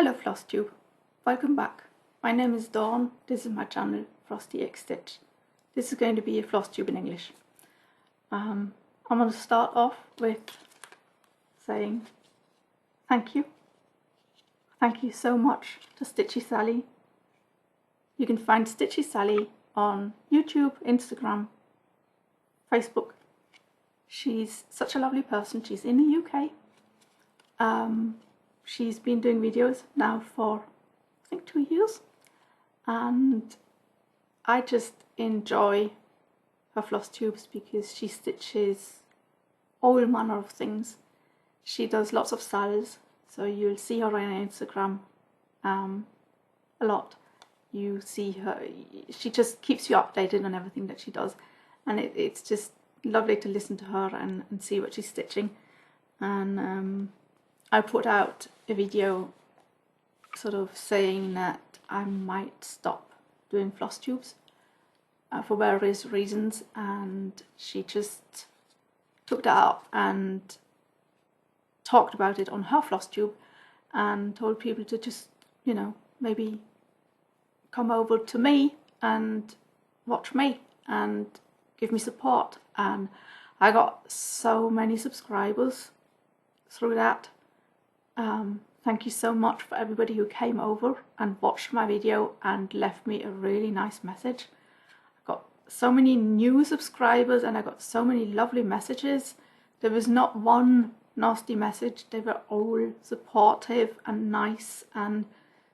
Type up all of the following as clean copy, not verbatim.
Hello Flosstube, welcome back. My name is Dawn, this is my channel Frosty XStitch. This is going to be a Flosstube in English. I'm going to start off with saying thank you. Thank you so much to Stitchy Sally. You can find Stitchy Sally on YouTube, Instagram, Facebook. She's such a lovely person. She's in the UK. She's been doing videos now for I think 2 years, and I just enjoy her floss tubes because she stitches all manner of things. She does lots of SALs, so you'll see her on Instagram a lot. You see her, she just keeps you updated on everything that she does, and it's just lovely to listen to her and see what she's stitching. And I put out a video sort of saying that I might stop doing floss tubes for various reasons, and she just took that up and talked about it on her floss tube and told people to just, you know, maybe come over to me and watch me and give me support. And I got so many subscribers through that. Thank you so much for everybody who came over and watched my video and left me a really nice message. I got so many new subscribers and I got so many lovely messages. There was not one nasty message. They were all supportive and nice and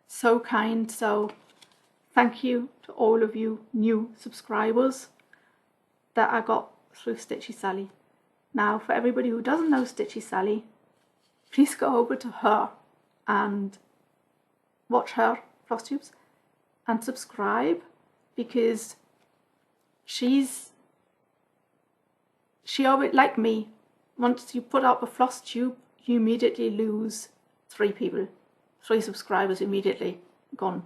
so kind. So thank you to all of you new subscribers that I got through Stitchy Sally. Now, for everybody who doesn't know Stitchy Sally, please go over to her and watch her floss tubes and subscribe, because she always, like me, once you put up a floss tube, you immediately lose 3 subscribers immediately gone,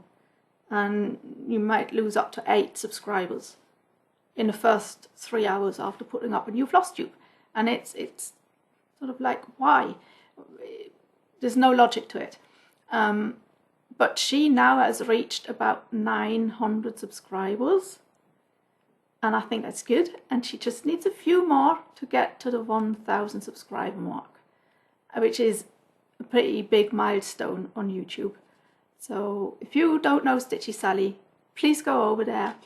and you might lose up to 8 subscribers in the first 3 hours after putting up a new floss tube. And it's sort of like, why? There's no logic to it. But she now has reached about 900 subscribers, and I think that's good, and she just needs a few more to get to the 1000 subscriber mark, which is a pretty big milestone on YouTube. So if you don't know Stitchy Sally, please go over there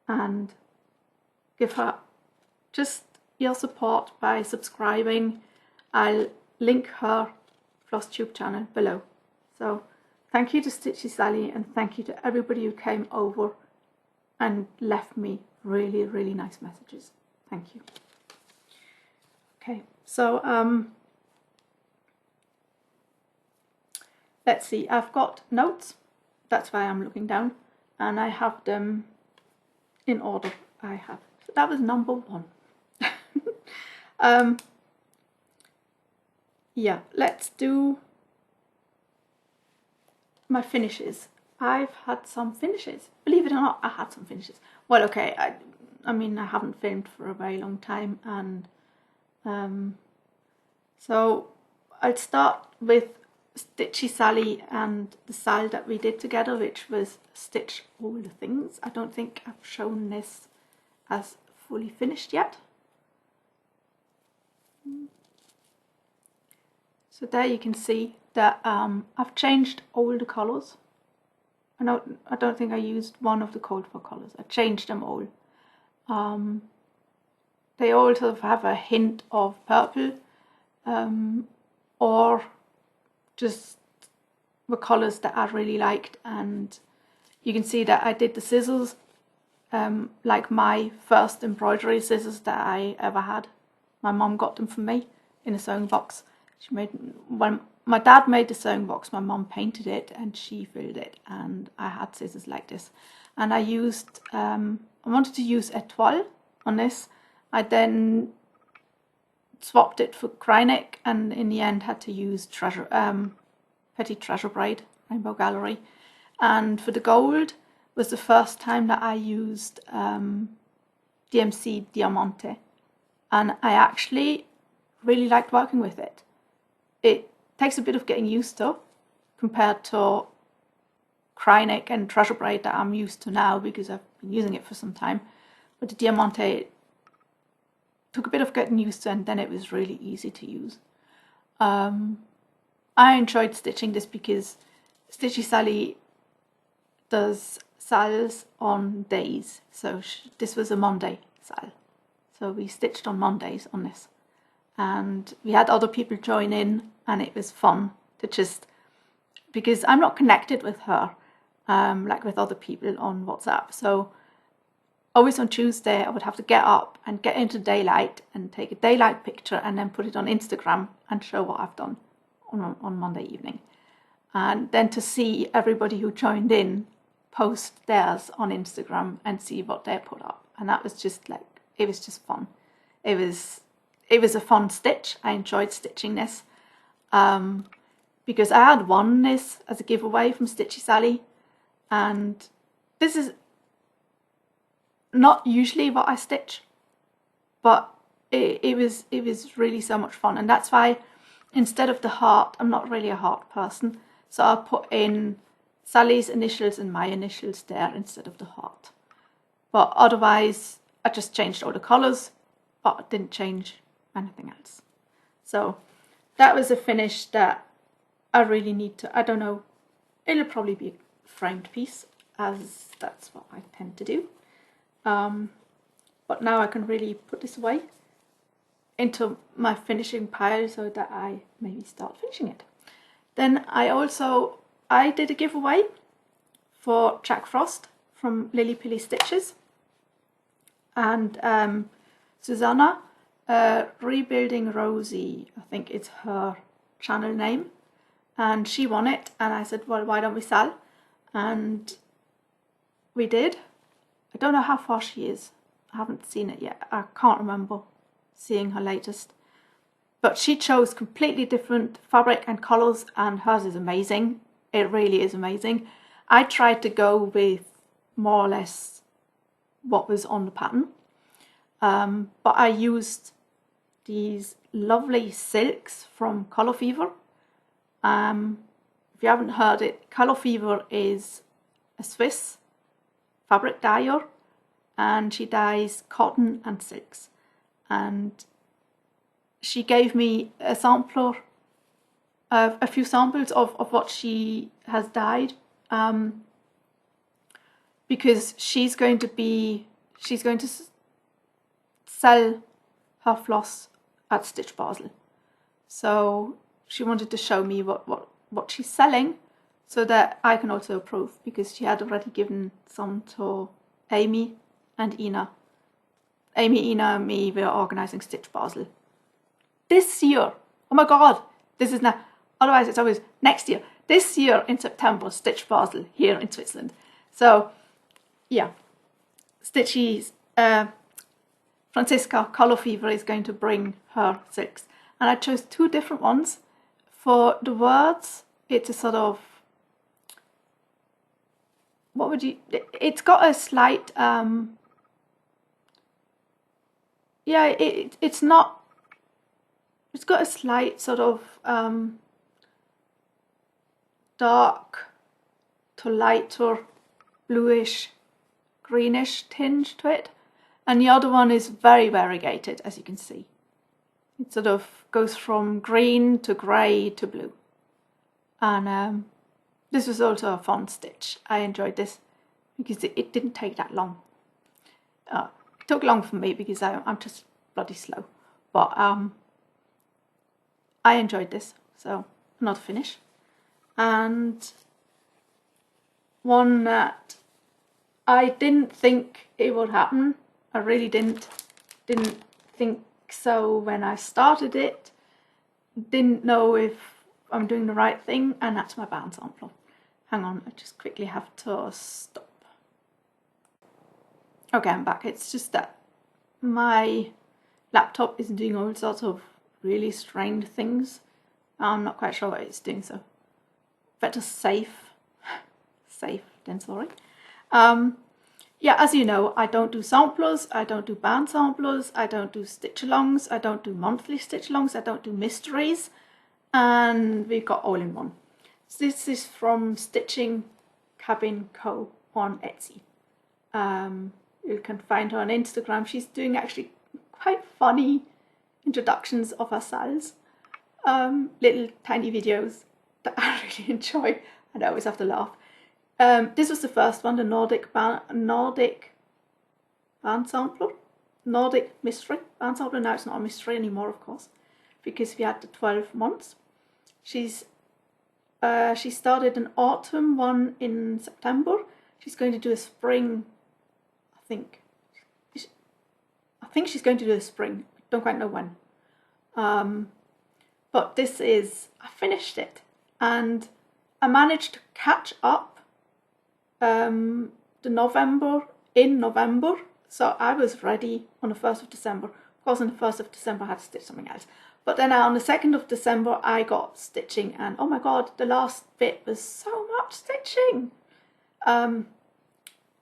and give her just your support by subscribing. I'll link her Flosstube channel below. So thank you to Stitchy Sally, and thank you to everybody who came over and left me really, really nice messages. Thank you. Okay, so let's see, I've got notes, that's why I'm looking down, and I have them in order. So that was number 1. Yeah, let's do my finishes. I've had some finishes. Believe it or not, I had some finishes. Well, okay, I mean, I haven't filmed for a very long time, and so I'll start with Stitchy Sally and the SAL that we did together, which was Stitch All the Things. I don't think I've shown this as fully finished yet. So there you can see that I've changed all the colours. I don't think I used one of the code for colours. I changed them all. They all sort of have a hint of purple, or just the colours that I really liked. And you can see that I did the scissors like my first embroidery scissors that I ever had. My mum got them for me in a sewing box. When my dad made the sewing box, my mum painted it and she filled it, and I had scissors like this. And I used, I wanted to use Etoile on this. I then swapped it for Kryneck, and in the end had to use Petty Treasure Braid, Rainbow Gallery. And for the gold was the first time that I used DMC Diamante, and I actually really liked working with it. It takes a bit of getting used to, compared to Krynic and Treasure Braid that I'm used to now because I've been using it for some time. But the Diamante took a bit of getting used to, and then it was really easy to use. I enjoyed stitching this because Stitchy Sally does SALs on days, so this was a Monday SAL, so we stitched on Mondays on this, and we had other people join in, and it was fun to just, because I'm not connected with her like with other people on WhatsApp, so always on Tuesday I would have to get up and get into daylight and take a daylight picture and then put it on Instagram and show what I've done on Monday evening. And then to see everybody who joined in post theirs on Instagram and see what they put up. And that was just like, it was just fun. It was a fun stitch. I enjoyed stitching this because I had won this as a giveaway from Stitchy Sally. And this is not usually what I stitch, but it was really so much fun. And that's why instead of the heart, I'm not really a heart person, so I'll put in Sally's initials and my initials there instead of the heart. But otherwise, I just changed all the colours, but I didn't change anything else. So that was a finish that I really need to, I don't know, it'll probably be a framed piece, as that's what I tend to do. But now I can really put this away into my finishing pile so that I maybe start finishing it. Then I did a giveaway for Jack Frost from LillyPillyStitches, and Susanna, Rebuilding Rosie, I think it's her channel name, and she won it, and I said, well, why don't we sell? And we did. I don't know how far she is. I haven't seen it yet. I can't remember seeing her latest. But she chose completely different fabric and colours, and hers is amazing. It really is amazing. I tried to go with more or less what was on the pattern. But I used these lovely silks from Colour Fever. If you haven't heard it, Colour Fever is a Swiss fabric dyer, and she dyes cotton and silks. And she gave me a sampler, a few samples of what she has dyed, because she's going to sell her floss at Stitch Basel. So she wanted to show me what she's selling, so that I can also approve, because she had already given some to Amy and Ina. Amy, Ina and me were organising Stitch Basel this year. Oh my god, this is now, otherwise it's always next year. This year in September, Stitch Basel here in Switzerland. So yeah, Stitchy's Franziska Colour Fever is going to bring her silks, and I chose two different ones. For the words, it's a sort of, what would you, it's got a slight, yeah, it's not, it's got a slight sort of dark to lighter bluish greenish tinge to it, and the other one is very variegated, as you can see. It sort of goes from green to grey to blue, and this was also a fun stitch. I enjoyed this because it didn't take that long. It took long for me because I'm just bloody slow, but I enjoyed this. So another finish, and one that I didn't think it would happen. I really didn't think so when I started it. Didn't know if I'm doing the right thing, and that's my Bandsampler. Hang on, I just quickly have to stop. Okay, I'm back. It's just that my laptop is doing all sorts of really strange things. I'm not quite sure what it's doing, so better safe than sorry. Yeah, as you know, I don't do samplers, I don't do band samplers, I don't do stitch-alongs, I don't do monthly stitch-alongs, I don't do mysteries, and we've got all in one. This is from StitchingCabinCo on Etsy. You can find her on Instagram. She's doing actually quite funny introductions of her SALs. Little tiny videos that I really enjoy, and I always have to laugh. This was the first one, the Nordic Bandsampler. Nordic Mystery Bandsampler. Now it's not a mystery anymore, of course, because we had the 12 months. She started an autumn one in September. She's going to do a spring, I think she's going to do a spring. Don't quite know when. But this is, I finished it, and I managed to catch up in November, so I was ready on the 1st of December. Of course, on the 1st of December I had to stitch something else, but then on the 2nd of December I got stitching, and oh my god, the last bit was so much stitching, and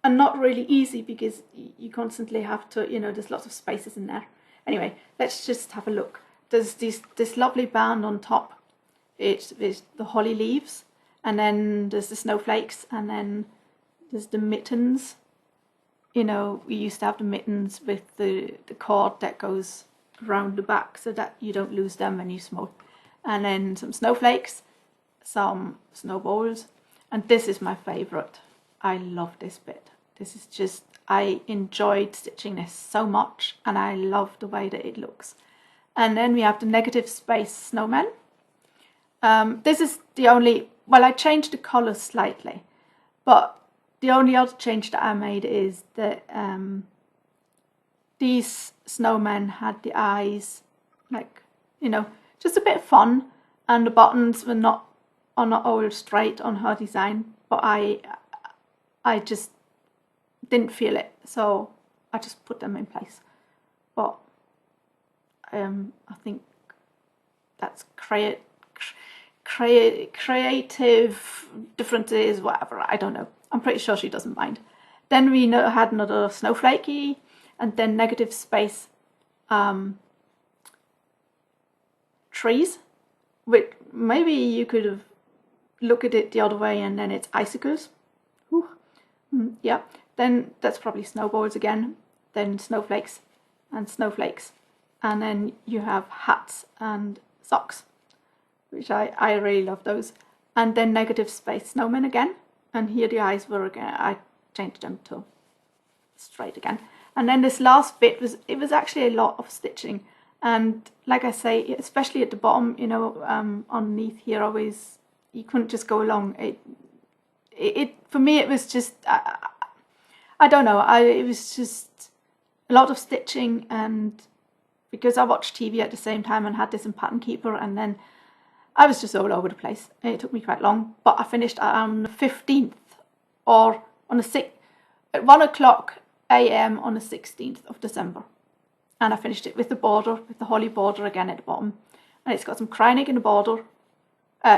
not really easy because you constantly have to, you know, there's lots of spaces in there. Anyway, let's just have a look. There's this lovely band on top. It's the holly leaves, and then there's the snowflakes, and then there's the mittens. You know, we used to have the mittens with the cord that goes around the back so that you don't lose them when you sew. And then some snowflakes, some snowballs, and this is my favourite. I love this bit. This is just, I enjoyed stitching this so much, and I love the way that it looks. And then we have the negative space snowman. This is the only, well, I changed the colour slightly, but the only other change that I made is that these snowmen had the eyes, like, you know, just a bit fun, and the buttons are not all straight on her design, but I just didn't feel it, so I just put them in place. But I think that's creative differences, whatever, I don't know. I'm pretty sure she doesn't mind. Then we had another snowflakey, and then negative space trees, which maybe you could have looked at it the other way, and then it's icicles. Ooh. Yeah, then that's probably snowballs again, then snowflakes and snowflakes, and then you have hats and socks, which I really love those. And then negative space snowmen again, and here the eyes were again, I changed them to straight again. And then this last bit was actually a lot of stitching, and like I say, especially at the bottom, you know, underneath here, always, you couldn't just go along. It for me, it was just, I don't know, it was just a lot of stitching, and because I watched TV at the same time and had this in Pattern Keeper, and then I was just all over the place. It took me quite long, but I finished on the 15th, or on the 6th, at 1:00 AM on the 16th of December. And I finished it with the border, with the holly border again at the bottom. And it's got some Kreinig in the border,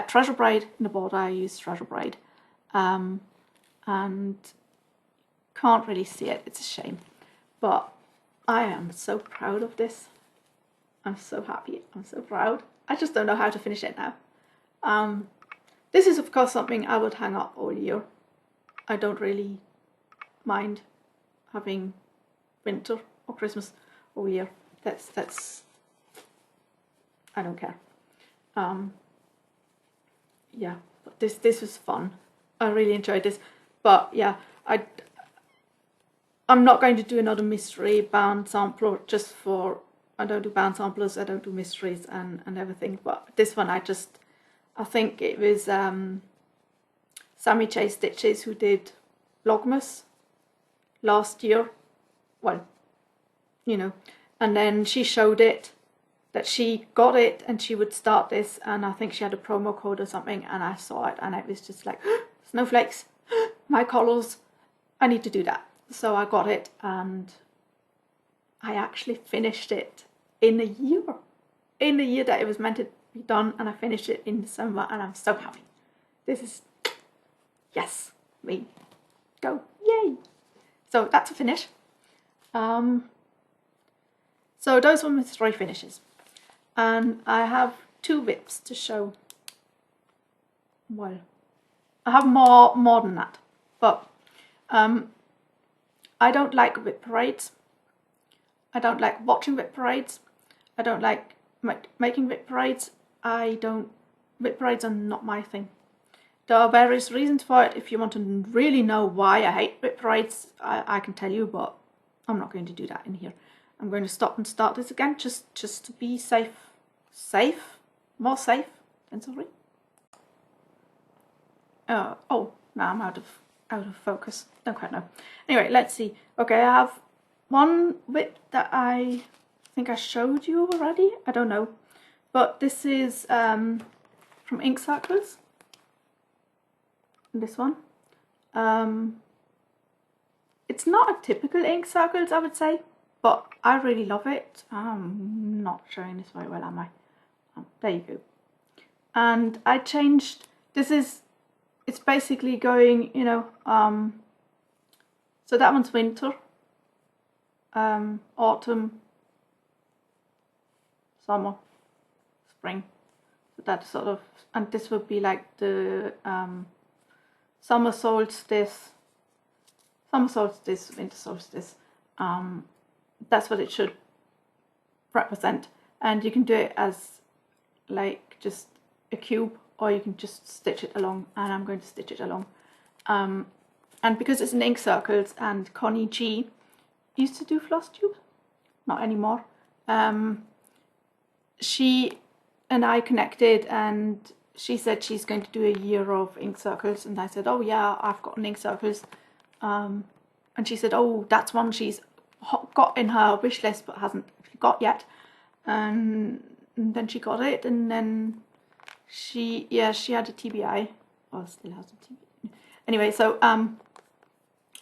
treasure braid in the border. I used treasure braid. And can't really see it, it's a shame. But I am so proud of this. I'm so happy, I'm so proud. I just don't know how to finish it now. This is of course something I would hang up all year. I don't really mind having winter or Christmas all year. That's I don't care. Yeah, but this was fun. I really enjoyed this. But yeah, I'm not going to do another mystery band sampler just for, I don't do band samplers, I don't do mysteries and everything, but this one I think it was Sammy J Stitches who did Vlogmas last year, well, you know, and then she showed it, that she got it and she would start this, and I think she had a promo code or something, and I saw it and it was just like, snowflakes, my colours, I need to do that. So I got it, and I actually finished it in the year that it was meant to be done, and I finished it in December, and I'm so happy. This is, yes, me, go, yay! So that's a finish. So those were my 3 finishes, and I have 2 whips to show. well, I have more than that, but I don't like whip parades. I don't like watching whip parades. I don't like making whip parades. Whip parades are not my thing. There are various reasons for it. If you want to really know why I hate whip parades, I can tell you, but I'm not going to do that in here. I'm going to stop and start this again, just to be safe. More safe than sorry. Oh, now I'm out of focus. Don't quite know. Anyway, let's see. Okay, I have one whip that I think I showed you already. I don't know, but this is from Ink Circles. This one. It's not a typical Ink Circles, I would say, but I really love it. I'm not showing this very well, am I? There you go. And I changed. It's basically going, you know, so that one's winter, autumn, summer, spring. So that's sort of, and this would be like the summer solstice, winter solstice. That's what it should represent. And you can do it as like just a cube, or you can just stitch it along, and I'm going to stitch it along. And because it's in Ink Circles, and Connie G used to do Flosstube, not anymore, she and I connected, and she said she's going to do a year of Ink Circles, and I said, oh yeah, I've got an Ink Circles, and she said, oh, that's one she's got in her wish list but hasn't got yet, and then she got it, and then she had a TBI, or still has a TBI. Anyway, so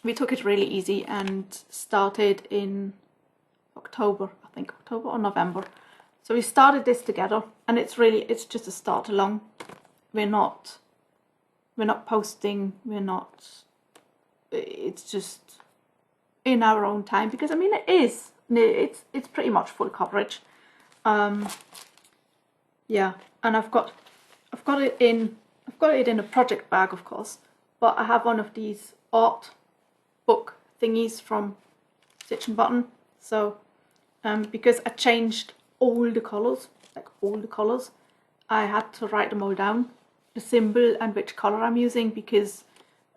we took it really easy and started in October, I think October or November. So we started this together, and it's just a start along. We're not posting, it's just in our own time, because I mean it's pretty much full coverage. Yeah, and I've got it in a project bag, of course, but I have one of these art book thingies from Stitch and Button. So because I changed all the colours, I had to write them all down, the symbol and which colour I'm using, because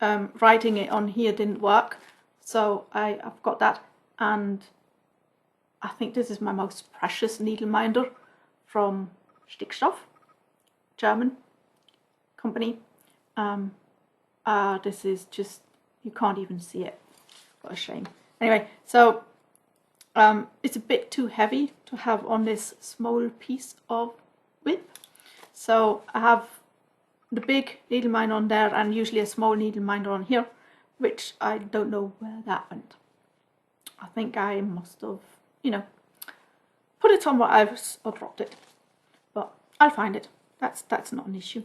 writing it on here didn't work. So I've got that, and I think this is my most precious needle minder from Stickstoff, German company. This is just, you can't even see it. What a shame. Anyway, so it's a bit too heavy to have on this small piece of whip. So I have the big needle minder on there, and usually a small needle minder on here, which I don't know where that went. I think I must have, you know, put it somewhere else or dropped it. But I'll find it. That's not an issue.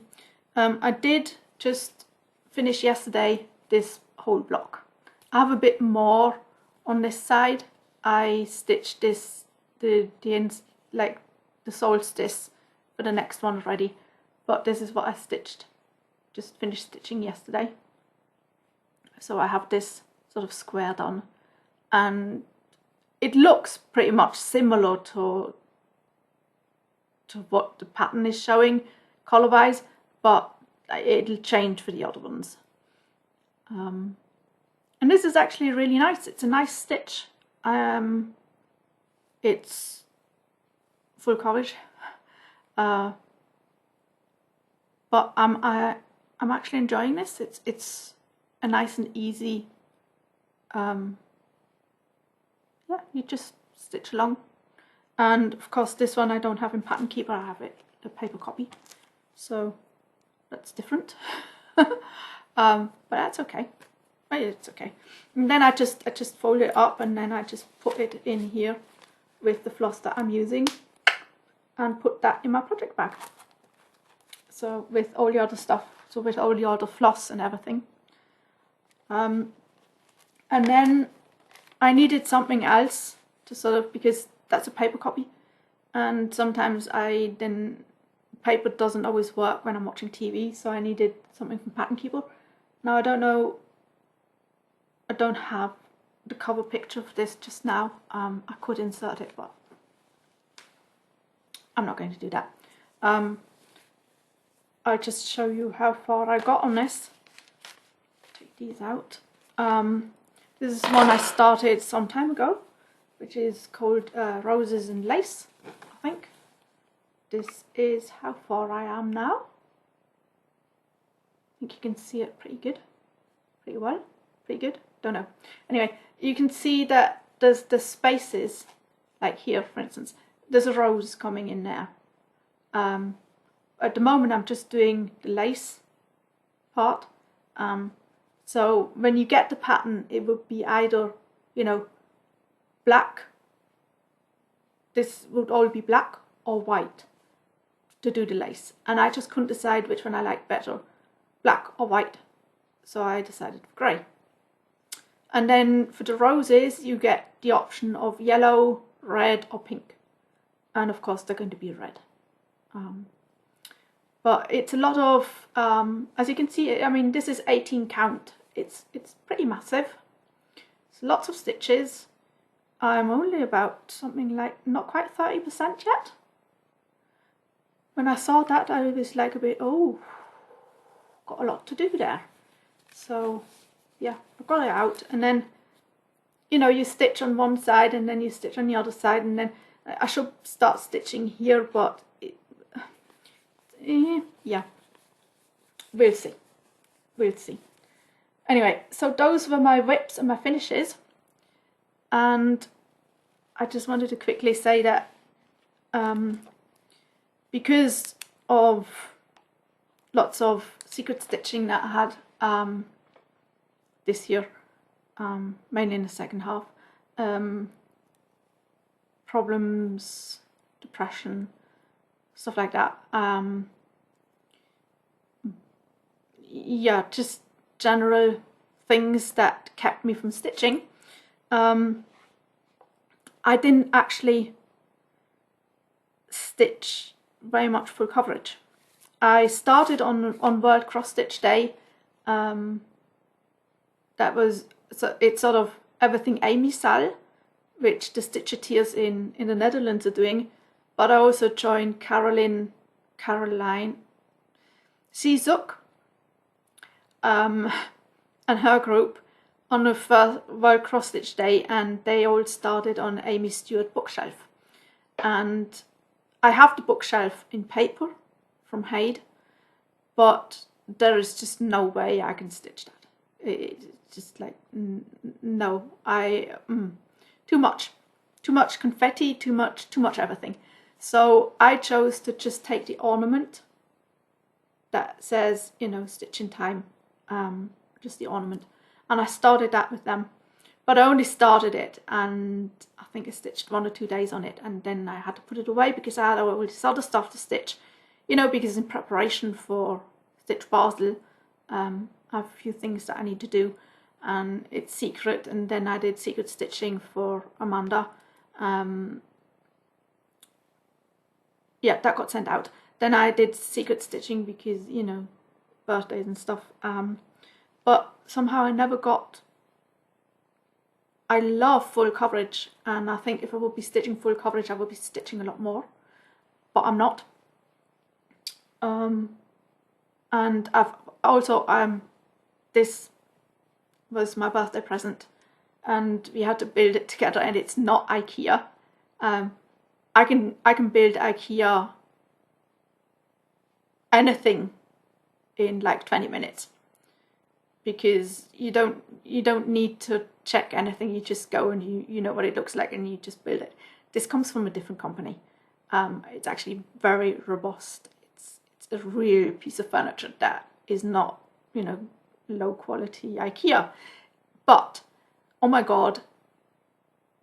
I did just finish yesterday this whole block. I have a bit more on this side. I stitched this the ends, like the solstice, for the next one already. But this is what I stitched. Just finished stitching yesterday. So I have this sort of square done, and it looks pretty much similar to what the pattern is showing colour wise, but it'll change for the other ones. And this is actually really nice. It's a nice stitch. It's full coverage, but I'm actually enjoying this. It's a nice and easy. Yeah, you just stitch along. And of course this one I don't have in Pattern Keeper, I have it a paper copy, so that's different. But that's okay. It's okay. And then I just fold it up, and then I just put it in here with the floss that I'm using, and put that in my project bag. So with all the other stuff, so with all the other floss and everything. And then I needed something else to sort of, because that's a paper copy, and sometimes I then paper doesn't always work when I'm watching TV, so I needed something from Pattern Keeper. Now I don't know, I don't have the cover picture of this just now. I could insert it, but I'm not going to do that. I'll just show you how far I got on this. Take these out. This is one I started some time ago, which is called Roses and Lace, I think. This is how far I am now. I think you can see it pretty good. Pretty well. Pretty good. Don't know. Anyway, you can see that there's the spaces, like here for instance, there's a rose coming in there. At the moment I'm just doing the lace part. So when you get the pattern, it would be either, you know, black, this would all be black, or white to do the lace. And I just couldn't decide which one I liked better, black or white. So I decided grey. And then for the roses, you get the option of yellow, red or pink. And of course they're going to be red. But it's a lot of, as you can see, I mean, this is 18 count. It's pretty massive. It's lots of stitches. I'm only about something like not quite 30% yet. When I saw that, I was like a bit, oh, got a lot to do there. So yeah, I got it out, and then, you know, you stitch on one side and then you stitch on the other side, and then I should start stitching here, but yeah, we'll see. We'll see. Anyway, so those were my whips and my finishes, and I just wanted to quickly say that because of lots of secret stitching that I had this year, mainly in the second half, problems, depression, stuff like that, yeah, just general things that kept me from stitching. I didn't actually stitch very much full coverage. I started on World Cross Stitch Day. That was, so it's sort of everything Amy SAL, which the Stitcheteers in the Netherlands are doing. But I also joined Carolyn Sizuk, and her group on the first World Cross Stitch Day, and they all started on Amy Stewart bookshelf. And I have the bookshelf in paper from Haid, but there is just no way I can stitch that. It's just like, no, too much confetti, too much everything. So I chose to just take the ornament that says, you know, stitching time, just the ornament, and I started that with them. But I only started it, and I think I stitched 1 or 2 days on it, and then I had to put it away because I had all this other stuff to stitch, you know, because in preparation for Stitch Basel, I have a few things that I need to do, and it's secret. And then I did secret stitching for Amanda. Yeah, that got sent out. Then I did secret stitching because, you know, birthdays and stuff. But somehow I never got... I love full coverage, and I think if I would be stitching full coverage, I would be stitching a lot more. But I'm not. And I've also, this was my birthday present, and we had to build it together, and it's not IKEA. I can build IKEA anything in like 20 minutes, because you don't need to check anything. You just go and you know what it looks like and you just build it. This comes from a different company. It's actually very robust. It's a real piece of furniture that is not, you know, low quality IKEA. But oh my god,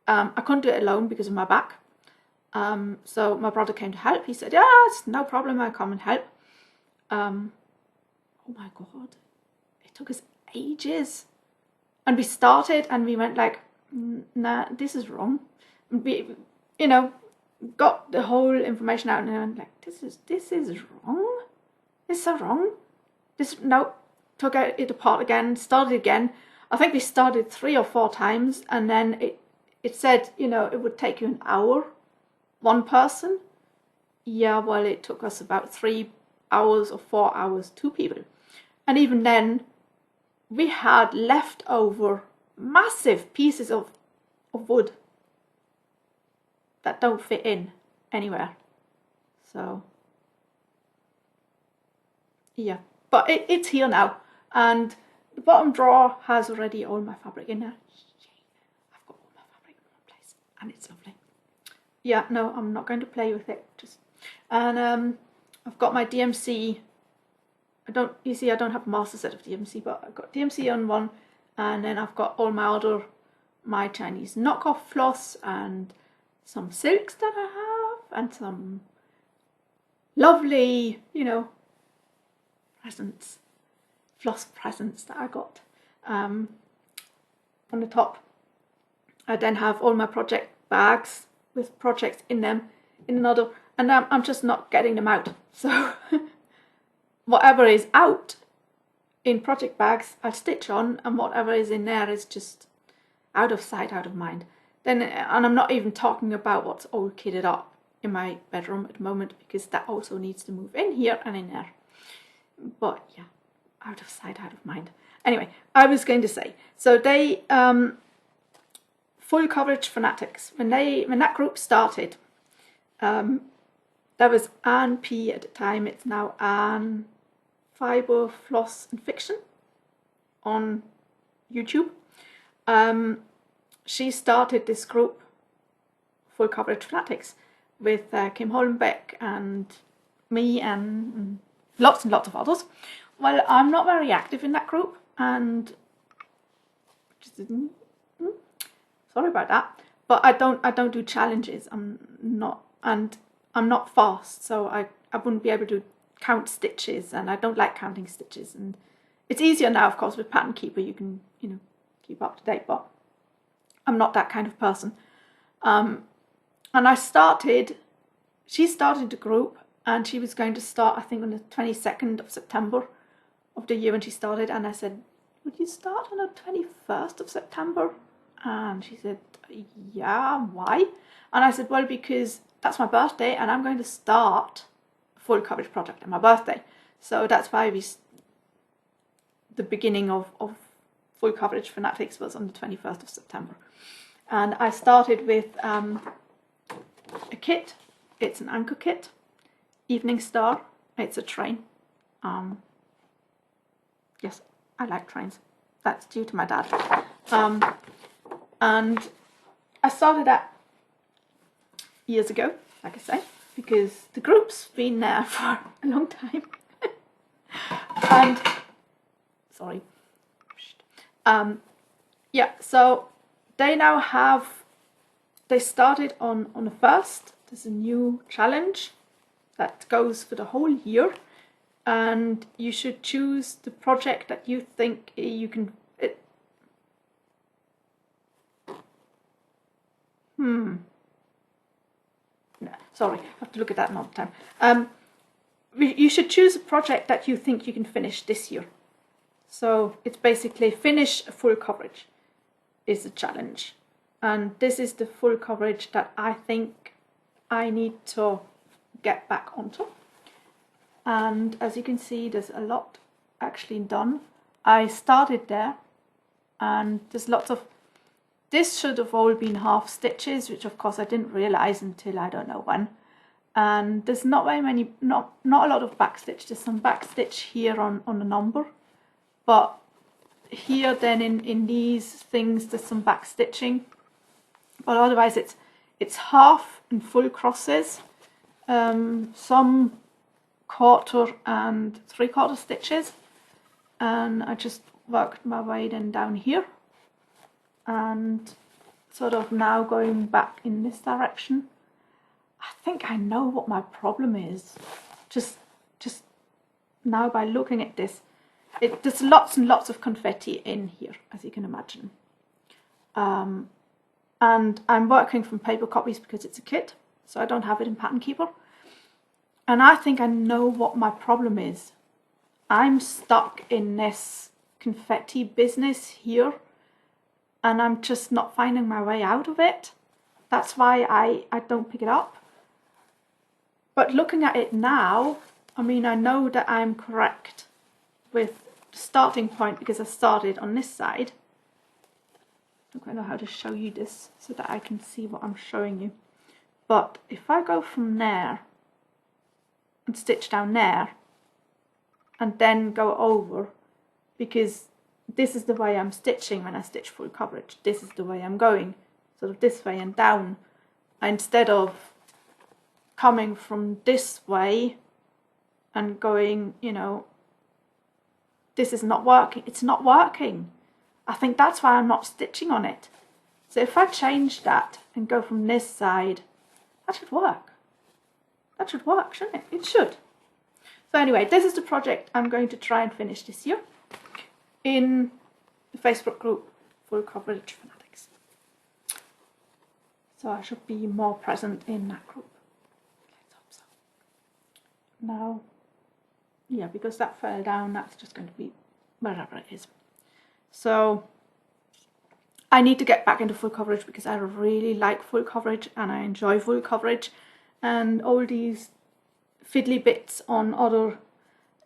I couldn't do it alone because of my back. So my brother came to help. He said, yeah, it's no problem, I'll come and help. Oh my god, it took us ages. And we started and we went like, nah, this is wrong. We, you know, got the whole information out, and I'm like, this is wrong. It's so wrong. No, took it apart again, started again. I think we started 3 or 4 times, and then it said, you know, it would take you an hour, one person. Yeah, well, it took us about 3 hours or 4 hours, 2 people. And even then, we had leftover massive pieces of wood that don't fit in anywhere. So yeah, but it's here now, and the bottom drawer has already all my fabric in there. I've got all my fabric in one place, and it's lovely. Yeah, no, I'm not going to play with it. And I've got my DMC. You see, I don't have a master set of DMC, but I've got DMC on one, and then I've got all my Chinese knockoff floss and some silks that I have, and some lovely, you know, presents, floss presents that I got on the top. I then have all my project bags with projects in them in another, and I'm just not getting them out. So whatever is out in project bags I'll stitch on, and whatever is in there is just out of sight, out of mind. Then, and I'm not even talking about what's all kitted up in my bedroom at the moment, because that also needs to move in here and in there. But yeah, out of sight, out of mind. Anyway, I was going to say, so they full coverage fanatics, when that group started, there was Anne P at the time. It's now Anne Fiber, Floss and Fiction on YouTube. She started this group, Full Coverage Fanatics, with Kim Hollenbeck and me and lots of others. Well, I'm not very active in that group, and sorry about that, but I don't do challenges. I'm not fast, so I wouldn't be able to count stitches, and I don't like counting stitches. And it's easier now, of course, with Pattern Keeper. You can, you know, keep up to date, but I'm not that kind of person. And she started the group, and she was going to start, I think, on the 22nd of September of the year when she started. And I said, would you start on the 21st of September? And she said, yeah, why? And I said, well, because that's my birthday, and I'm going to start a full coverage project on my birthday. So that's why the beginning of Full Coverage Fanatics was on the 21st of September. And I started with a kit. It's an anchor kit, Evening Star. It's a train. Yes, I like trains. That's due to my dad. And I started that years ago, like I say, because the group's been there for a long time. And sorry. Yeah, so they now they started on the 1st. There's a new challenge that goes for the whole year, and you should choose the project that you think you can. No, sorry, I have to look at that another time. You should choose a project that you think you can finish this year. So it's basically finish a full coverage is the challenge. And this is the full coverage that I think I need to get back onto. And as you can see, there's a lot actually done. I started there, and there's lots of, this should have all been half stitches, which of course I didn't realize until I don't know when. And there's not very many, not a lot of back stitch. There's some back stitch here on the number, but here then in these things there's some back stitching, but otherwise it's half and full crosses, some 1/4 and 3/4 stitches, and I just worked my way then down here and sort of now going back in this direction. I think I know what my problem is, just now by looking at this. There's lots and lots of confetti in here, as you can imagine. And I'm working from paper copies because it's a kit, so I don't have it in Pattern Keeper. And I think I know what my problem is. I'm stuck in this confetti business here, and I'm just not finding my way out of it. That's why I don't pick it up. But looking at it now, I mean, I know that I'm correct with the starting point because I started on this side. I don't quite know how to show you this so that I can see what I'm showing you. But if I go from there and stitch down there and then go over, because this is the way I'm stitching when I stitch full coverage. This is the way I'm going, sort of this way and down. Instead of coming from this way and going, you know, this is not working. It's not working. I think that's why I'm not stitching on it. So if I change that and go from this side, that should work. That should work, shouldn't it? It should. So anyway, this is the project I'm going to try and finish this year in the Facebook group Full Coverage Fanatics. So I should be more present in that group. Let's hope so. Now, yeah, because that fell down, that's just going to be wherever it is. So I need to get back into full coverage because I really like full coverage and I enjoy full coverage, and all these fiddly bits on other,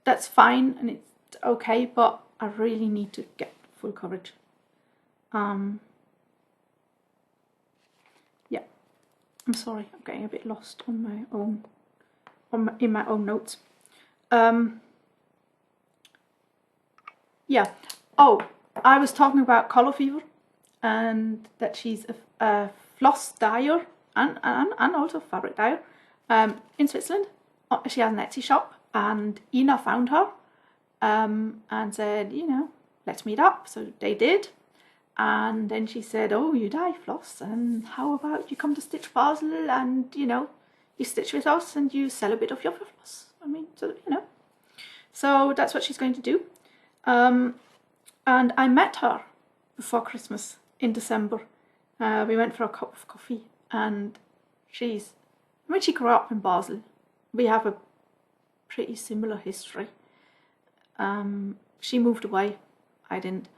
that's fine and it's okay, but I really need to get full coverage. Yeah, I'm sorry, I'm getting a bit lost on my own, in my own notes. Yeah. Oh, I was talking about Color Fever and that she's a floss dyer and also fabric dyer in Switzerland. She has an Etsy shop, and Ina found her and said, you know, let's meet up. So they did, and then she said, oh, you dye floss, and how about you come to Stitch Basel and, you know, you stitch with us and you sell a bit of your floss. I mean, so, you know, so that's what she's going to do. And I met her before Christmas in December. We went for a cup of coffee, and I mean, she grew up in Basel. We have a pretty similar history. She moved away, I didn't.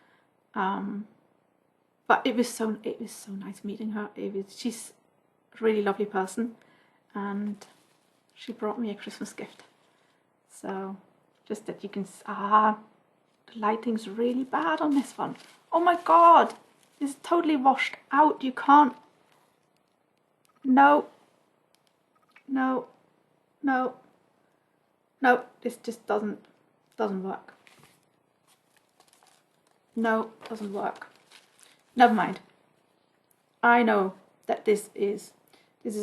But it was so nice meeting her. She's a really lovely person, and she brought me a Christmas gift. So just that you can, the lighting's really bad on this one. Oh my god, it's totally washed out. You can't, no, this just doesn't work. No, doesn't work. Never mind. I know that this is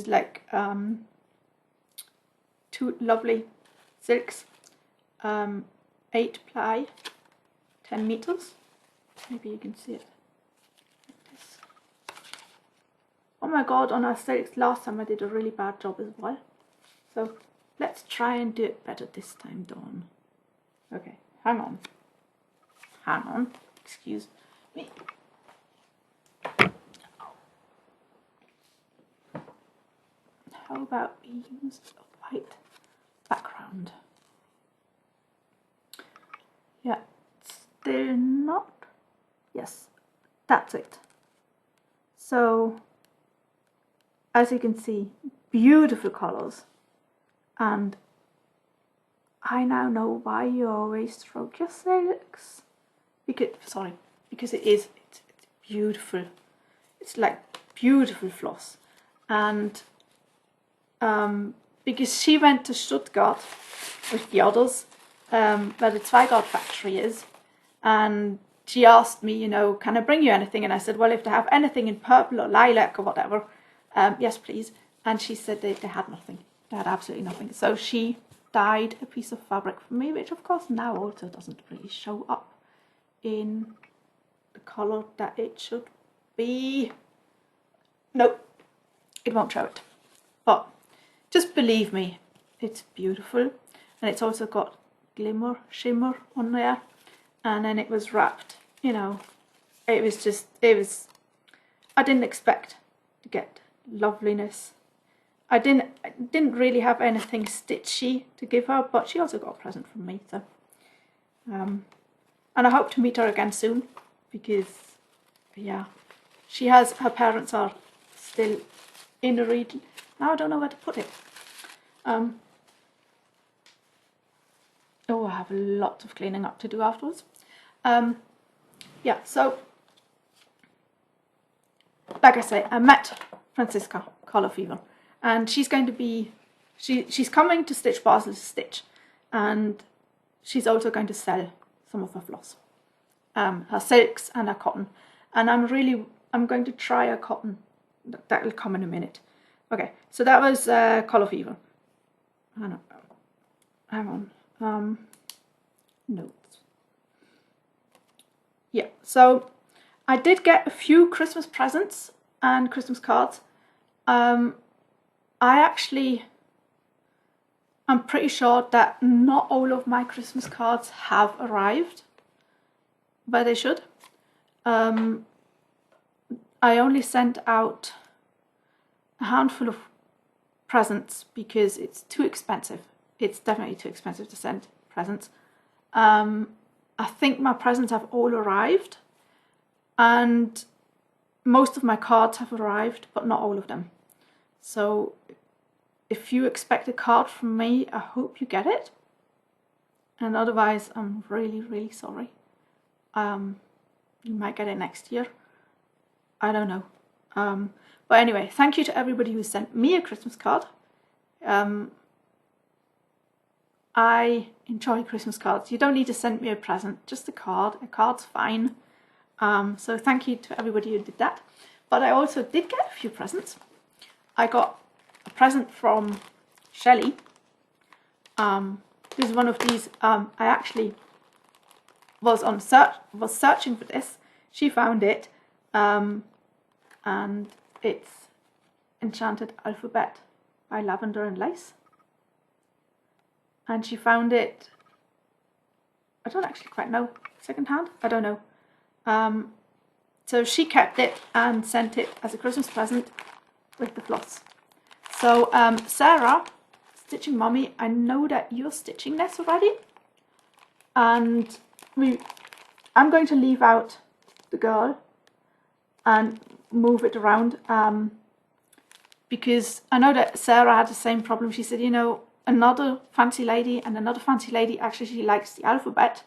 like 2 lovely silks, 8 ply, 10 meters. Maybe you can see it like this. Oh my god, on our silks last time I did a really bad job as well. So let's try and do it better this time, Dawn. Okay, hang on. Excuse me. How about we use a white background? Yeah, still not. Yes, that's it. So, as you can see, beautiful colours. And I now know why you always stroke your silks. Because it's beautiful. It's like beautiful floss. And because she went to Stuttgart with the others, where the Zweigart factory is, and she asked me, you know, can I bring you anything? And I said, well, if they have anything in purple or lilac or whatever, yes, please. And she said they had nothing. They had absolutely nothing. So she dyed a piece of fabric for me, which of course now also doesn't really show up in the colour that it should be. Nope, it won't show it. But just believe me, it's beautiful. And it's also got glimmer, shimmer on there. And then it was wrapped, you know, I didn't expect to get loveliness. I didn't really have anything stitchy to give her, but she also got a present from me. So, and I hope to meet her again soon, because yeah, her parents are still in the region. Now I don't know where to put it. Oh, I have a lot of cleaning up to do afterwards. Yeah, so like I say, I met Franziska Color Fever, and she's going to be, she's coming to Stitch Basel to stitch, and she's also going to sell some of her floss, her silks and her cotton, and I'm going to try her cotton. That will come in a minute. Okay, so that was Color Fever. Hang on, notes. Yeah, so I did get a few Christmas presents and Christmas cards. I'm pretty sure that not all of my Christmas cards have arrived, but they should. I only sent out a handful of presents because it's too expensive. It's definitely too expensive to send presents. I think my presents have all arrived, and most of my cards have arrived, but not all of them. So if you expect a card from me, I hope you get it. And otherwise, I'm really, really sorry. You might get it next year. I don't know. But anyway, thank you to everybody who sent me a Christmas card. I enjoy Christmas cards. You don't need to send me a present, just a card. A card's fine. So thank you to everybody who did that. But I also did get a few presents. I got a present from Shelley. This is one of these. I actually was searching for this. She found it, and it's Enchanted Alphabet by Lavender and Lace. And she found it, I don't actually quite know, secondhand? I don't know. So she kept it and sent it as a Christmas present with the floss. So Sarah, Stitching Mommy, I know that you're stitching this already. And I'm going to leave out the girl and move it around, because I know that Sarah had the same problem. She said, you know, another fancy lady actually, she likes the alphabet,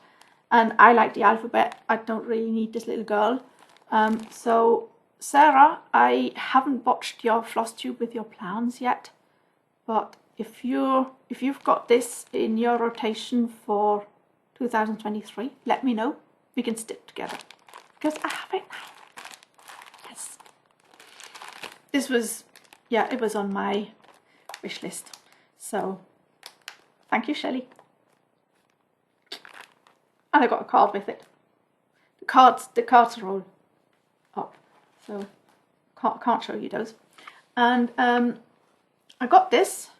and I like the alphabet. I don't really need this little girl. So Sarah, I haven't botched your Flosstube with your plans yet, but if you've got this in your rotation for 2023, let me know. We can stick together, because I have it now. Yes, this was, yeah, it was on my wish list. So, thank you, Shelley. And I got a card with it. The cards are all up, so can't show you those. And I got this.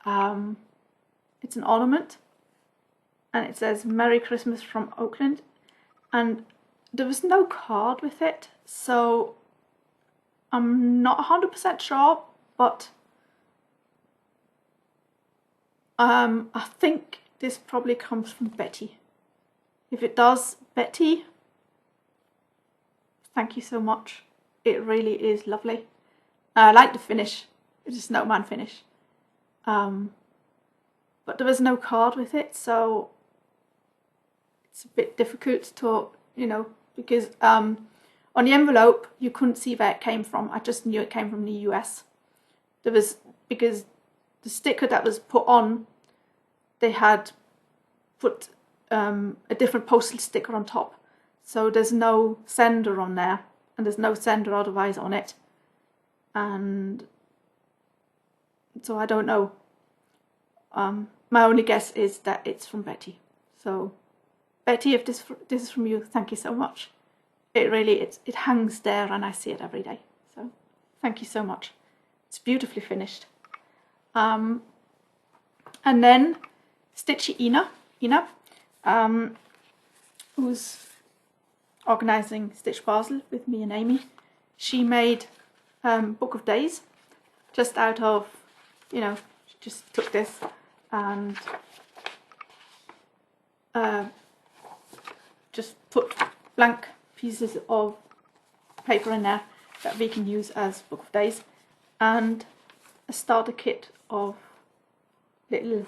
It's an ornament, and it says "Merry Christmas from Oakland," and there was no card with it, so I'm not 100% sure, but I think this probably comes from Betty. If it does, Betty, thank you so much. It really is lovely. I like the finish. It's a snowman finish. But there was no card with it, so it's a bit difficult to, you know, because on the envelope you couldn't see where it came from. I just knew it came from the US. Because the sticker that was put on, they had put a different postal sticker on top, so there's no sender on there, and there's no sender otherwise on it, and so I don't know. My only guess is that it's from Betty. So Betty, if this is from you, thank you so much. It really, it hangs there and I see it every day, so thank you so much. It's beautifully finished. And then Stitchy Ina, who's organising Stitch Basel with me and Amy, she made Book of Days just out of you know, she just took this and just put blank pieces of paper in there that we can use as book of days, and a starter kit of little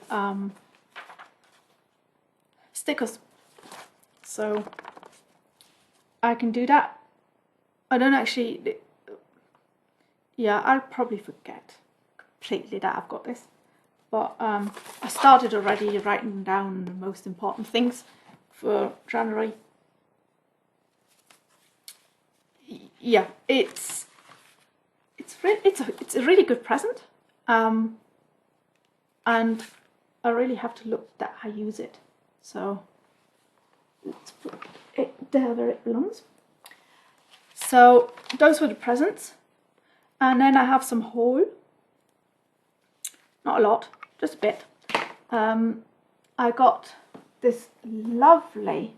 stickers. So I can do that. I don't actually, yeah, I'll probably forget completely that I've got this, but I started already writing down the most important things for January. Yeah, it's a really good present, and I really have to look that I use it. So let's put it there where it belongs. So those were the presents, and then I have some haul. Not a lot, just a bit. I got this lovely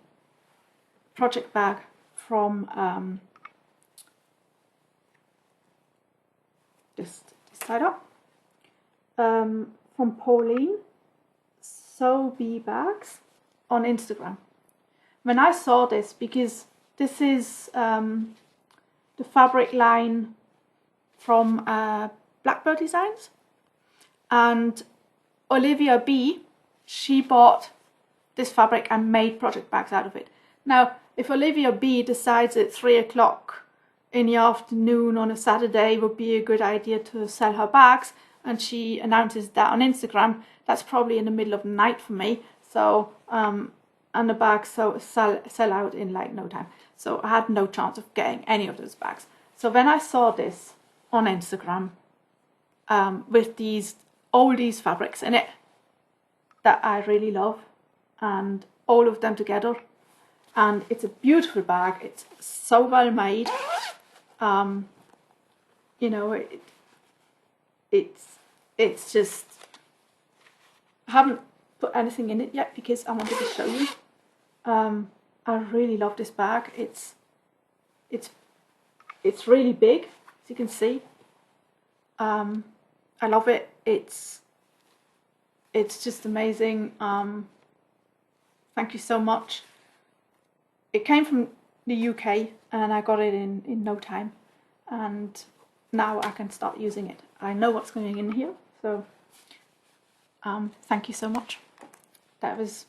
project bag from this side up, from Pauline, Sew Bee Bags on Instagram. When I saw this, because this is the fabric line from Blackbird Designs, and Olivia B, she bought this fabric and made project bags out of it. Now, if Olivia B decides at 3 o'clock in the afternoon on a Saturday would be a good idea to sell her bags, and she announces that on Instagram, that's probably in the middle of the night for me. So, and the bags sell out in like no time. So I had no chance of getting any of those bags. So when I saw this on Instagram, with these oldies fabrics in it that I really love, and all of them together, and it's a beautiful bag. It's so well made. You know, it's just, I haven't put anything in it yet because I wanted to show you. I really love this bag. It's really big, as you can see. I love it. It's just amazing. Thank you so much. It came from the UK and I got it in no time, and now I can start using it. I know what's going in here, so thank you so much. That was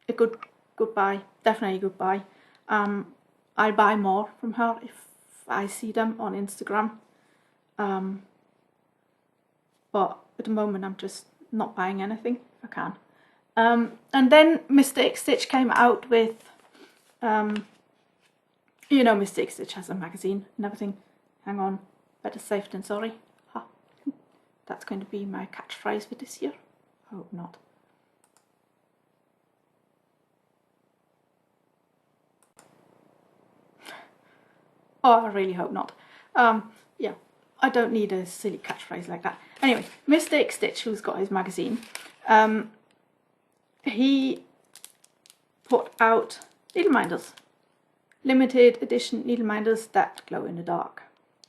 a good buy, definitely a good buy. I'll buy more from her if I see them on Instagram, but at the moment I'm just not buying anything if I can. And then Mr. XStitch came out with, you know, Mr. XStitch has a magazine and everything. Hang on, better safe than sorry. Ha. That's going to be my catchphrase for this year. I hope not. Oh, I really hope not. Yeah, I don't need a silly catchphrase like that. Anyway, Mr. XStitch, who's got his magazine, he put out needle minders, limited edition needle minders that glow in the dark.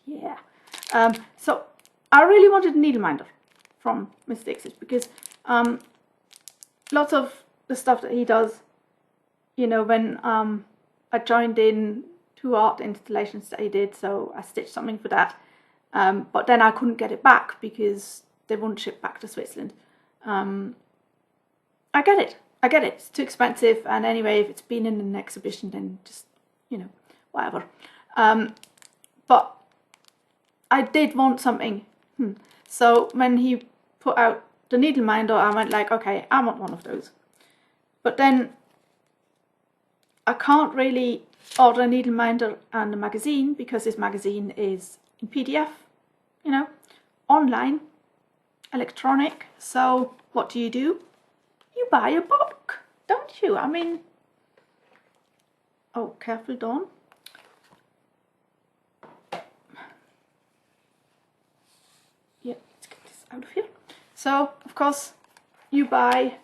Yeah. So I really wanted a needle minder from Mr. XStitch because lots of the stuff that he does, you know, when I joined in 2 art installations that he did, so I stitched something for that, but then I couldn't get it back because they wouldn't ship back to Switzerland. I get it, it's too expensive, and anyway, if it's been in an exhibition, then just, you know, whatever. But I did want something. So when he put out the needle minder, I went like, okay, I want one of those. But then I can't really order a needle minder and a magazine because this magazine is in PDF, you know, online, electronic. So what do? You buy a book, don't you? I mean, oh, careful, Dawn. Yeah, let's get this out of here. So, of course, you buy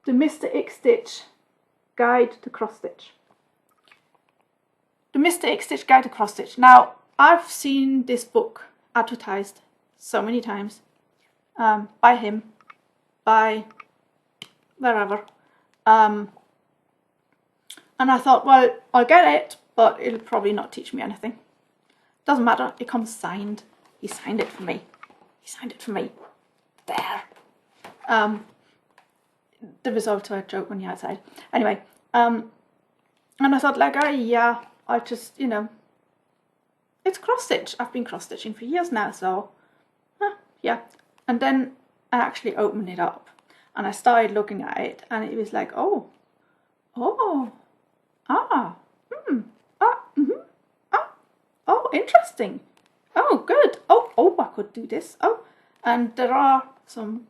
the Mr. XStitch Guide to Cross Stitch. The Mr. XStitch Guide to Cross Stitch. Now, I've seen this book advertised so many times, by him, by wherever. And I thought, well, I'll get it, but it'll probably not teach me anything. Doesn't matter, it comes signed. He signed it for me. He signed it for me. There. The result to a joke on the outside. Anyway, and I thought, like, yeah, I'll just, you know, it's cross stitch. I've been cross stitching for years now, so yeah. And then I actually opened it up and I started looking at it, and it was like, oh, interesting. Oh, good. Oh, I could do this. Oh, and there are some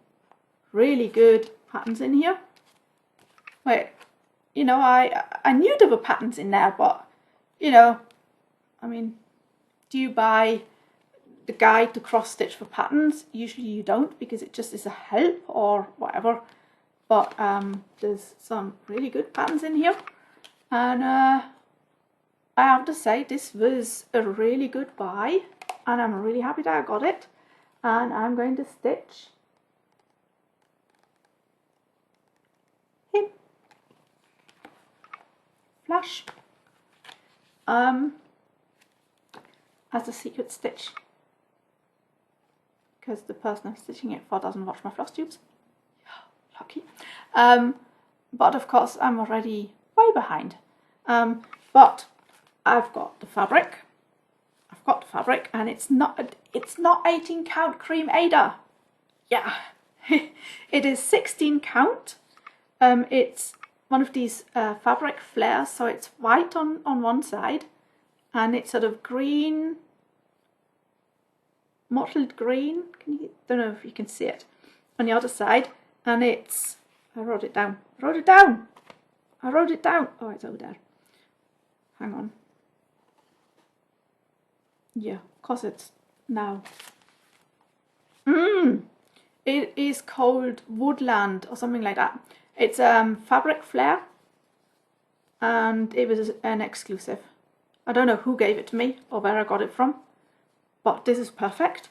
really good patterns in here. Wait, you know, I knew there were patterns in there, but, you know, I mean, do you buy the guide to cross stitch for patterns? Usually you don't, because it just is a help or whatever. But there's some really good patterns in here, and I have to say this was a really good buy, and I'm really happy that I got it. And I'm going to stitch him. Flash. As a secret stitch, because the person I'm stitching it for doesn't watch my floss tubes. Lucky. But of course I'm already way behind. But I've got the fabric. And it's not 18 count cream Ada. Yeah. It is 16 count. It's one of these fabric flares, so it's white on one side, and it's sort of green, mottled green. Don't know if you can see it on the other side. And it's, I wrote it down. Oh, it's over there. Hang on. Yeah, because it's now. It is called Woodland or something like that. It's fabric flare, and it was an exclusive. I don't know who gave it to me or where I got it from, but this is perfect.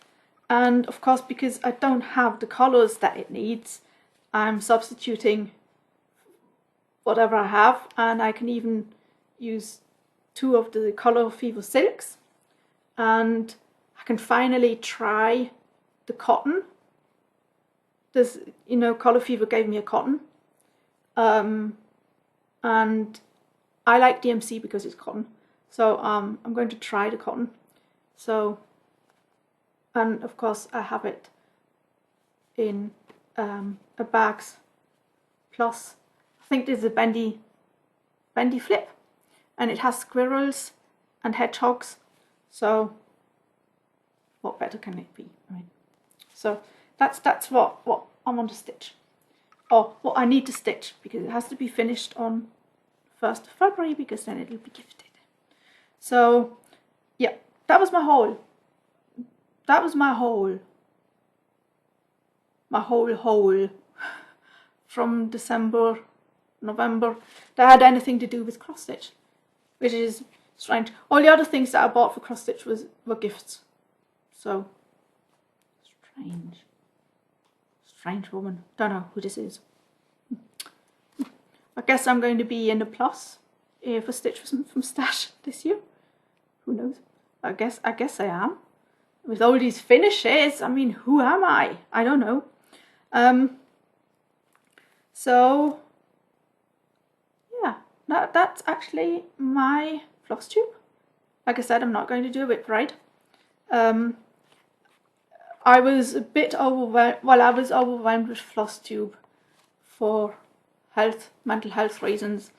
And of course, because I don't have the colours that it needs, I'm substituting whatever I have, and I can even use 2 of the Colour Fever silks, and I can finally try the cotton. There's, you know, Colour Fever gave me a cotton, and I like DMC because it's cotton, so I'm going to try the cotton. So, and of course I have it in a bags plus, I think this is a bendy flip, and it has squirrels and hedgehogs, so what better can it be? I mean, so that's what I want to stitch, or what I need to stitch, because it has to be finished on 1st of February, because then it'll be gifted. So yeah, that was my haul. My whole haul from December, November, that had anything to do with cross stitch, which is strange. All the other things that I bought for cross stitch were gifts. So strange woman. Don't know who this is. I guess I'm going to be in the plus for Stitch from Stash this year. Who knows? I guess I am. With all these finishes, I mean, who am I? I don't know. So yeah, that's actually my floss tube. Like I said, I'm not going to do a whip ride. I was a bit overwhelmed. Well, I was overwhelmed with Flosstube for mental health reasons,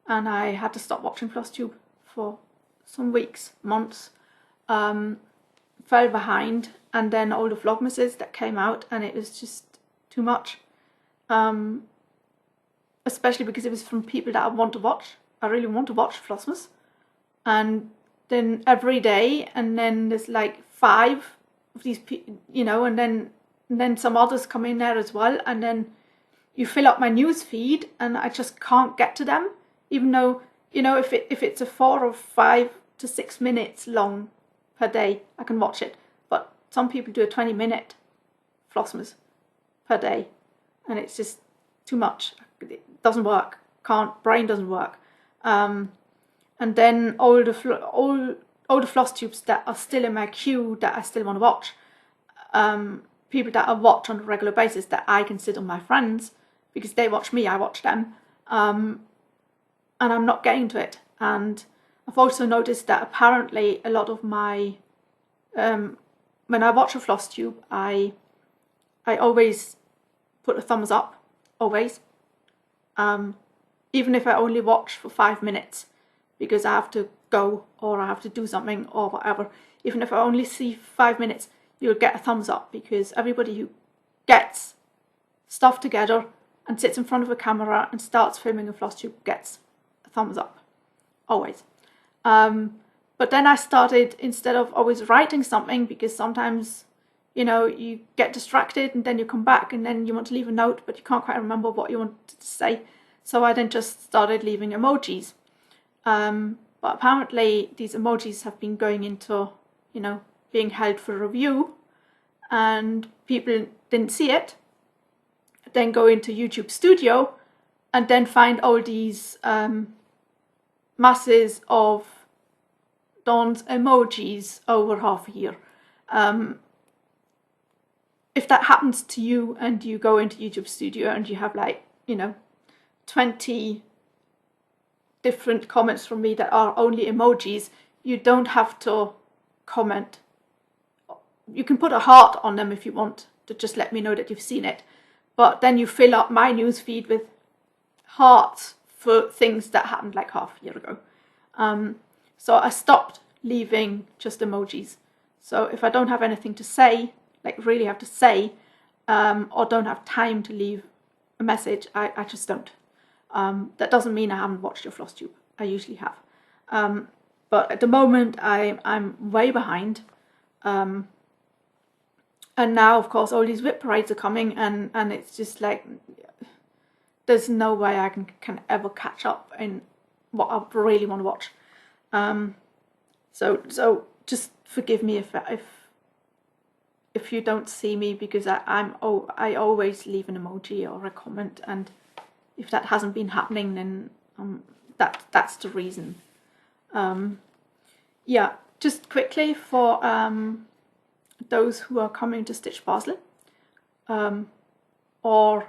and I had to stop watching Flosstube for some weeks, months. Fell behind, and then all the vlogmases that came out, and it was just too much. Especially because it was from people that I want to watch. I really want to watch Flossmas, and then every day, and then there's like 5 of these people, you know, and then some others come in there as well, and then you fill up my news feed, and I just can't get to them, even though, you know, if it's a 4 or 5 to 6 minutes long per day, I can watch it. But some people do a 20-minute Flossmas, per day, and it's just too much. It doesn't work. Brain doesn't work. And then all the floss tubes that are still in my queue that I still want to watch, people that I watch on a regular basis that I consider my friends because they watch me, I watch them, and I'm not getting to it. And I've also noticed that apparently a lot of my when I watch a floss tube, I always put a thumbs up, always, even if I only watch for 5 minutes because I have to go or I have to do something or whatever. Even if I only see 5 minutes, you'll get a thumbs up, because everybody who gets stuff together and sits in front of a camera and starts filming a floss tube gets a thumbs up, always. But then I started, instead of always writing something, because sometimes, you know, you get distracted and then you come back and then you want to leave a note, but you can't quite remember what you wanted to say. So I then just started leaving emojis. But apparently these emojis have been going into, you know, being held for review, and people didn't see it, then go into YouTube Studio and then find all these masses of Dawn's emojis over half a year. If that happens to you and you go into YouTube Studio and you have, like, you know, 20 different comments from me that are only emojis, you don't have to comment. You can put a heart on them if you want to just let me know that you've seen it, but then you fill up my newsfeed with hearts for things that happened like half a year ago. So I stopped leaving just emojis. So if I don't have anything to say, like really have to say, or don't have time to leave a message, I just don't. That doesn't mean I haven't watched your floss tube. I usually have. But at the moment I'm way behind. And now, of course, all these whip parades are coming, and it's just like, there's no way I can ever catch up in what I really want to watch. So just forgive me if you don't see me, because I always leave an emoji or a comment, and if that hasn't been happening, then that's the reason. Yeah, just quickly for those who are coming to Stitch Basel, or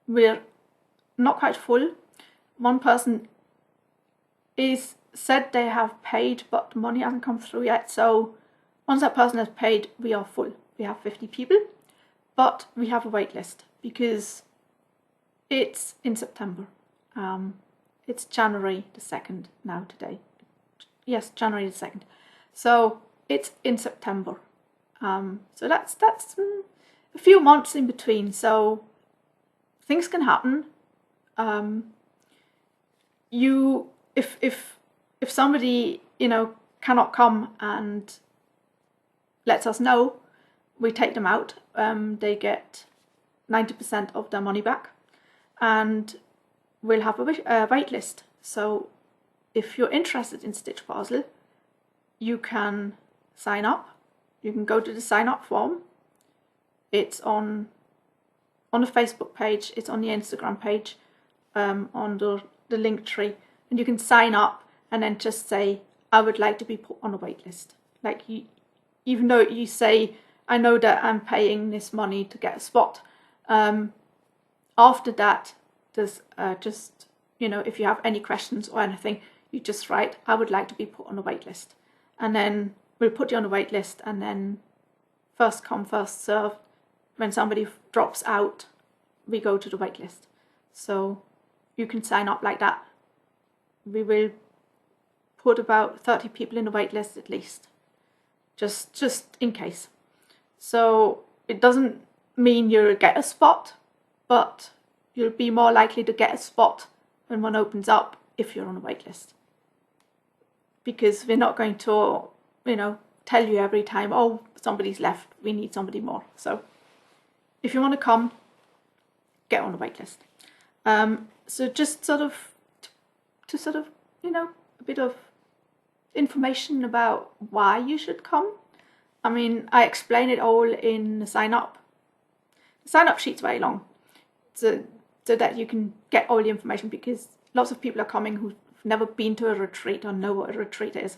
we're not quite full. One person said they have paid, but the money hasn't come through yet. So once that person has paid, we are full. We have 50 people, but we have a wait list because it's in September. It's January the 2nd now today. Yes, January the 2nd. So it's in September. So that's a few months in between. So things can happen. If somebody, you know, cannot come and lets us know, we take them out. They get 90% of their money back, and we'll have a wait list. So if you're interested in Stitch Basel, you can sign up. You can go to the sign up form. It's on the Facebook page, it's on the Instagram page, on the link tree, and you can sign up and then just say, I would like to be put on a wait list. Like, even though you say, I know that I'm paying this money to get a spot, after that, there's just, you know, if you have any questions or anything, you just write, I would like to be put on a wait list. And then we'll put you on a wait list, and then first come, first serve. When somebody drops out, we go to the wait list. So you can sign up like that. We will put about 30 people in the wait list at least, just in case. So it doesn't mean you'll get a spot, but you'll be more likely to get a spot when one opens up if you're on a wait list. Because we're not going to, you know, tell you every time, oh, somebody's left, we need somebody more. So if you want to come, get on the wait list. So just sort of to you know, a bit of information about why you should come. I mean, I explain it all in the sign up. The sign-up sheet's very long, so that you can get all the information, because lots of people are coming who've never been to a retreat or know what a retreat is.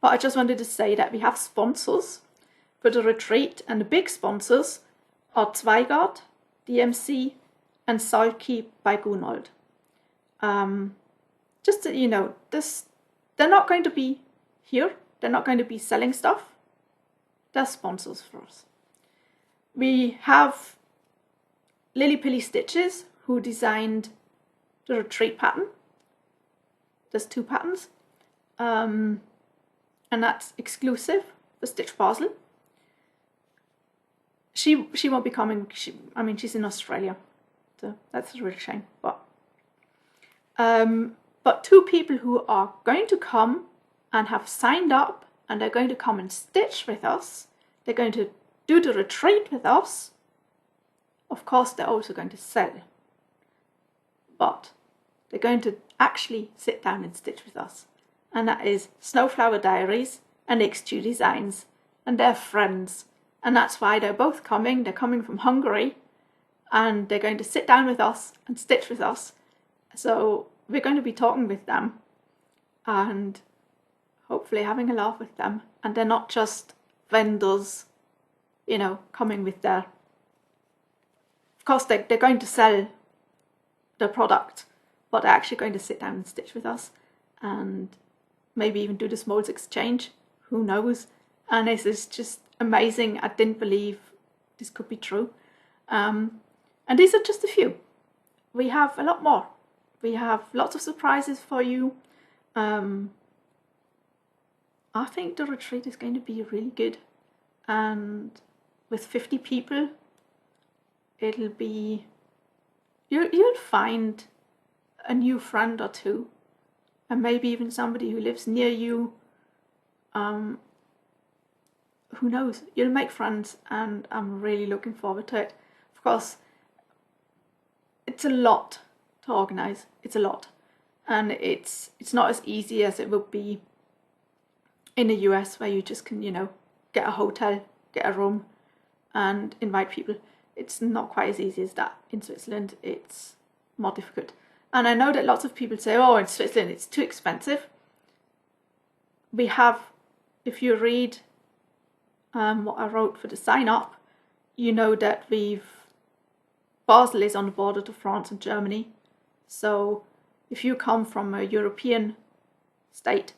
But I just wanted to say that we have sponsors for the retreat, and the big sponsors are Zweigart, DMC, and Salkeep by Gunold. Just so you know, they're not going to be here. They're not going to be selling stuff. They're sponsors for us. We have LillyPillyStitches, who designed the retreat pattern. There's 2 patterns. And that's exclusive for Stitch Basel. She won't be coming. She's in Australia, so that's a real shame. But 2 people who are going to come and have signed up, and they're going to come and stitch with us. They're going to do the retreat with us. Of course, they're also going to sell, but they're going to actually sit down and stitch with us. And that is Snowflower Diaries and X2 Designs, and they're friends. And that's why they're both coming. They're coming from Hungary, and they're going to sit down with us and stitch with us. So we're going to be talking with them and hopefully having a laugh with them. And they're not just vendors, you know, coming with their... Of course, they're going to sell the product, but they're actually going to sit down and stitch with us and maybe even do the smolds exchange. Who knows? And this is just amazing. I didn't believe this could be true. And these are just a few. We have a lot more. We have lots of surprises for you. I think the retreat is going to be really good. And with 50 people, it'll be... You'll find a new friend or 2. And maybe even somebody who lives near you. Who knows? You'll make friends, and I'm really looking forward to it. Of course, it's a lot to organise. It's a lot, and it's not as easy as it would be in the US, where you just can, you know, get a hotel, get a room, and invite people. It's not quite as easy as that in Switzerland. It's more difficult, and I know that lots of people say, "Oh, in Switzerland it's too expensive." We have, if you read what I wrote for the sign up, you know that Basel is on the border to France and Germany. So if you come from a European state,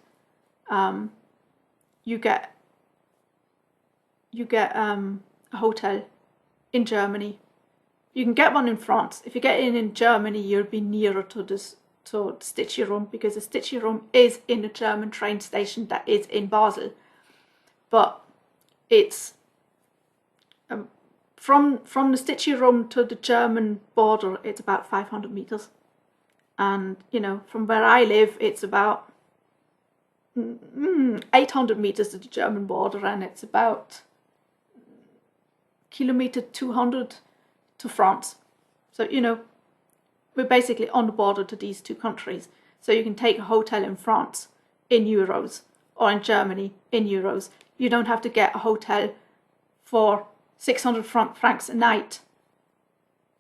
you get a hotel in Germany. You can get one in France. If you get in Germany, you'll be nearer to the Stitchy Room, because the Stitchy Room is in the German train station that is in Basel. But it's from the Stitchy Room to the German border, it's about 500 meters. And, you know, from where I live, it's about 800 meters to the German border, and it's about kilometer 200 to France. So, you know, we're basically on the border to these 2 countries. So you can take a hotel in France in euros, or in Germany in euros. You don't have to get a hotel for 600 francs a night,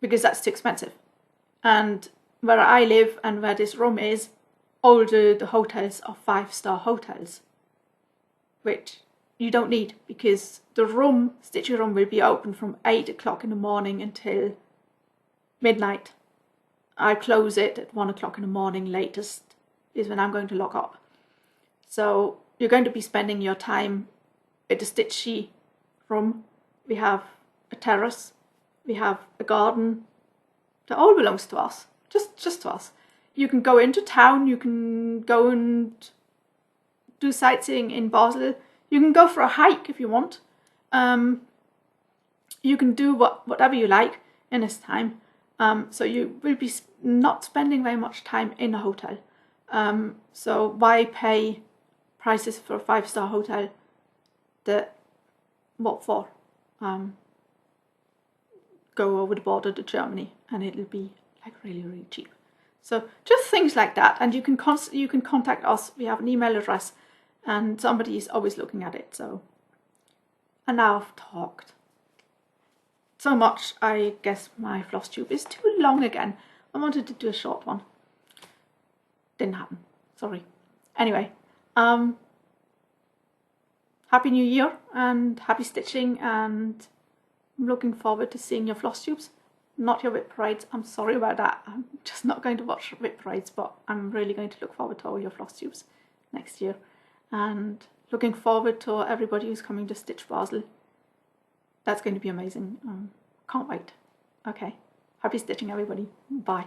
because that's too expensive. And where I live and where this room is, all the hotels are 5-star hotels, which you don't need, because the Stitchy Room will be open from 8 o'clock in the morning until midnight. I close it at 1 o'clock in the morning latest is when I'm going to lock up. So you're going to be spending your time at the Stitchy Room. We have a terrace, we have a garden. That all belongs to us, just to us. You can go into town, you can go and do sightseeing in Basel. You can go for a hike if you want. You can do whatever you like in this time. So you will be not spending very much time in a hotel. So why pay prices for a 5-star hotel what for? Go over the border to Germany, and it'll be like really, really cheap. So just things like that, and you can contact us. We have an email address, and somebody is always looking at it. So, and now I've talked. so much. I guess my floss tube is too long again. I wanted to do a short one. Didn't happen. Sorry. Anyway, Happy New Year and happy stitching, and I'm looking forward to seeing your floss tubes. Not your whip rides. I'm sorry about that. I'm just not going to watch whip rides, but I'm really going to look forward to all your floss tubes next year. And looking forward to everybody who's coming to Stitch Basel. That's going to be amazing. Can't wait. Okay. Happy stitching, everybody. Bye.